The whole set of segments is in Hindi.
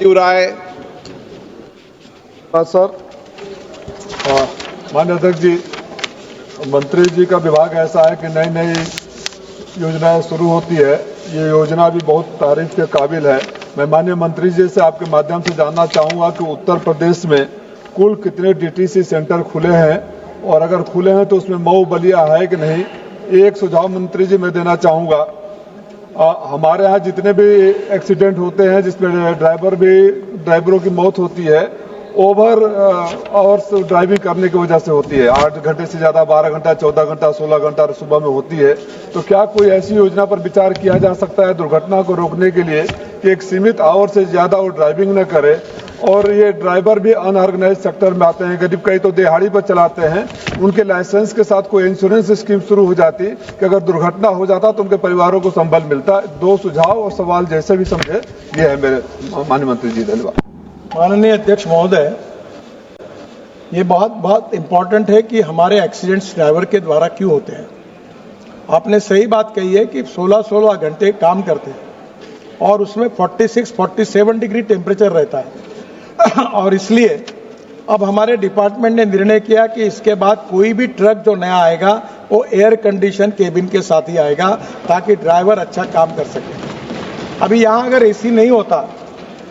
राय। सर, माननीय अध्यक्ष जी, मंत्री जी का विभाग ऐसा है कि नई नई योजनाएं शुरू होती है। ये योजना भी बहुत तारीफ के काबिल है। मैं माननीय मंत्री जी से आपके माध्यम से जानना चाहूँगा कि उत्तर प्रदेश में कुल कितने डीटीसी सेंटर खुले हैं और अगर खुले हैं तो उसमें मऊ बलिया है कि नहीं। एक सुझाव मंत्री जी मैं देना चाहूँगा, हमारे यहाँ जितने भी एक्सीडेंट होते हैं जिसमें ड्राइवरों की मौत होती है, ओवर आवर्स ड्राइविंग करने की वजह से होती है। 8 घंटे से ज्यादा 12 घंटा, 14 घंटा, 16 घंटा सुबह में होती है। तो क्या कोई ऐसी योजना पर विचार किया जा सकता है दुर्घटना को रोकने के लिए कि एक सीमित आवर से ज्यादा वो ड्राइविंग न करे? और ये ड्राइवर भी अनऑर्गेनाइज सेक्टर में आते हैं, करीब कई तो दिहाड़ी पर चलाते हैं। उनके लाइसेंस के साथ कोई इंश्योरेंस स्कीम शुरू हो जाती कि अगर दुर्घटना हो जाता तो उनके परिवारों को संबल मिलता। 2 सुझाव और सवाल जैसे भी समझे, ये है मेरे माननीय मंत्री जी। धन्यवाद। माननीय अध्यक्ष महोदय, ये बहुत इम्पोर्टेंट है कि हमारे एक्सीडेंट्स ड्राइवर के द्वारा क्यों होते हैं। आपने सही बात कही है कि 16-16 घंटे काम करते हैं और उसमें 46-47 डिग्री टेम्परेचर रहता है और इसलिए अब हमारे डिपार्टमेंट ने निर्णय किया कि इसके बाद कोई भी ट्रक जो नया आएगा वो एयर कंडीशन केबिन के साथ ही आएगा ताकि ड्राइवर अच्छा काम कर सके। अभी यहाँ अगर एसी नहीं होता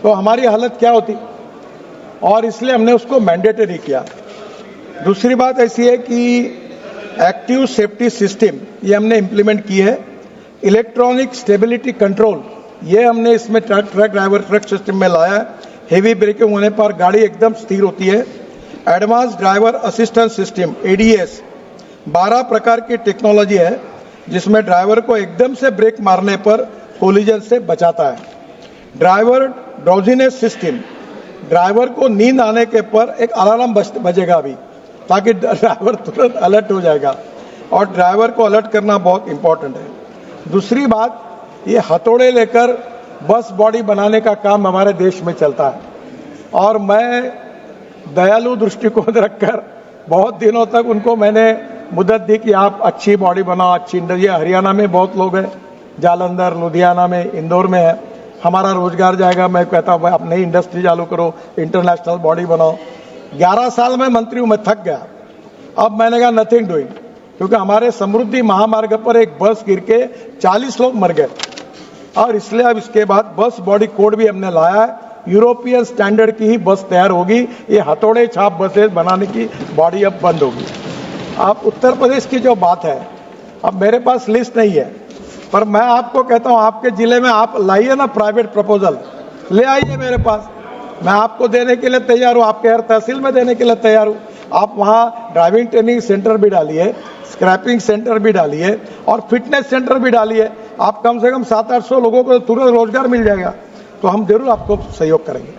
तो हमारी हालत क्या होती, और इसलिए हमने उसको मैंडेटरी किया। दूसरी बात ऐसी है कि एक्टिव सेफ्टी सिस्टम ये हमने इम्प्लीमेंट की है। इलेक्ट्रॉनिक स्टेबिलिटी कंट्रोल ये हमने इसमें ट्रक सिस्टम में लाया है। हेवी ब्रेकिंग होने पर गाड़ी एकदम स्थिर होती है। Advance driver assistance system ADS 12 प्रकार की टेक्नोलॉजी है जिसमें ड्राइवर को एकदम से ब्रेक मारने पर कोलिजन से बचाता है। ड्राइवर ड्राउजीनेस सिस्टम, ड्राइवर को नींद आने के पर एक अलार्म बजेगा अभी ताकि ड्राइवर तुरंत अलर्ट हो जाएगा और ड्राइवर को अलर्ट करना बहुत इंपॉर्टेंट है। दूसरी बात, ये हथौड़े लेकर बस बॉडी बनाने का काम हमारे देश में चलता है और मैं दयालु दृष्टिकोण रखकर बहुत दिनों तक उनको मैंने मुद्दत दी कि आप अच्छी बॉडी बनाओ, अच्छी इंडस्ट्री। हरियाणा में बहुत लोग हैं, जालंधर, लुधियाना में, इंदौर में है, हमारा रोजगार जाएगा। मैं कहता हूँ आप नई इंडस्ट्री चालू करो, इंटरनेशनल बॉडी बनाओ। 11 साल में मंत्री हूँ, मैं थक गया। अब मैंने कहा नथिंग डूइंग, क्योंकि हमारे समृद्धि महामार्ग पर एक बस गिर के 40 लोग मर गए और इसलिए अब इसके बाद बस बॉडी कोड भी हमने लाया है। यूरोपियन स्टैंडर्ड की ही बस तैयार होगी। ये हथौड़े छाप बसेस बनाने की बॉडी अब बंद होगी। आप उत्तर प्रदेश की जो बात है, अब मेरे पास लिस्ट नहीं है पर मैं आपको कहता हूं आपके जिले में आप लाइए ना प्राइवेट प्रपोजल, ले आइए मेरे पास, मैं आपको देने के लिए तैयार हूं। आपके हर तहसील में देने के लिए तैयार हूं। आप वहां ड्राइविंग ट्रेनिंग सेंटर भी डालिए, स्क्रैपिंग सेंटर भी डालिए और फिटनेस सेंटर भी डालिए। आप कम से कम 700-800 लोगों को तुरंत रोजगार मिल जाएगा। तो हम जरूर आपको सहयोग करेंगे।